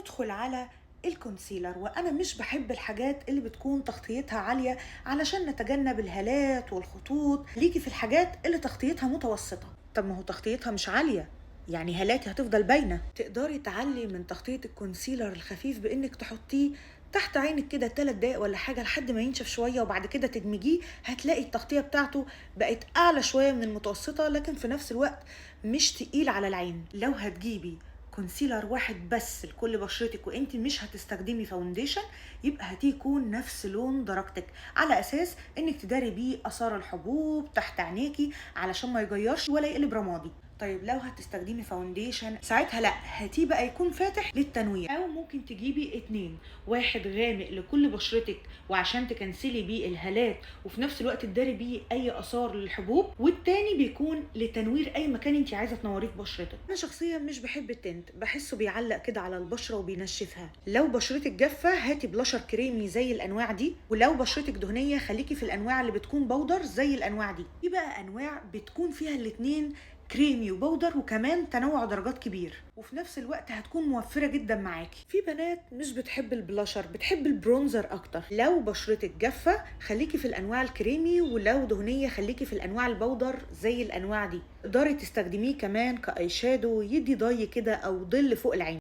ندخل على الكونسيلر، وانا مش بحب الحاجات اللي بتكون تغطيتها عالية علشان نتجنب الهالات والخطوط. ليكي في الحاجات اللي تغطيتها متوسطة. طب ما هو تغطيتها مش عالية، يعني هالاتي هتفضل باينة. تقدري تعلي من تغطية الكونسيلر الخفيف بانك تحطيه تحت عينك كده 3 دقايق ولا حاجة لحد ما ينشف شوية، وبعد كده تدمجيه. هتلاقي التغطية بتاعته بقت اعلى شوية من المتوسطة، لكن في نفس الوقت مش تقيل على العين. لو هتجيبي كونسيلر واحد بس لكل بشرتك وانت مش هتستخدمي فاونديشن، يبقى هتكون نفس لون درجتك، على اساس انك تداري بيه اثار الحبوب تحت عينيكي علشان ما يغيرش ولا يقلب رمادي. طيب لو هتستخدمي فاونديشن ساعتها لا، هاتيه بقى يكون فاتح للتنوير، او ممكن تجيبي اتنين، واحد غامق لكل بشرتك وعشان تكنسلي بيه الهالات وفي نفس الوقت تداري بيه اي اثار للحبوب، والتاني بيكون لتنوير اي مكان انت عايزه تنوريه في بشرتك. انا شخصيا مش بحب التنت، بحسه بيعلق كده على البشره وبينشفها. لو بشرتك جافه هاتي بلاشر كريمي زي الانواع دي، ولو بشرتك دهنيه خليكي في الانواع اللي بتكون بودر زي الانواع دي. في بقى انواع بتكون فيها الاتنين، كريمي وبودر وكمان تنوع درجات كبير، وفي نفس الوقت هتكون موفرة جدا معاكي. في بنات مش بتحب البلاشر، بتحب البرونزر اكتر. لو بشرتك جافة خليكي في الانواع الكريمي، ولو دهنية خليكي في الانواع البودر زي الانواع دي. تقدري تستخدميه كمان كاي شادو، يدي ضي كده او ظل فوق العين.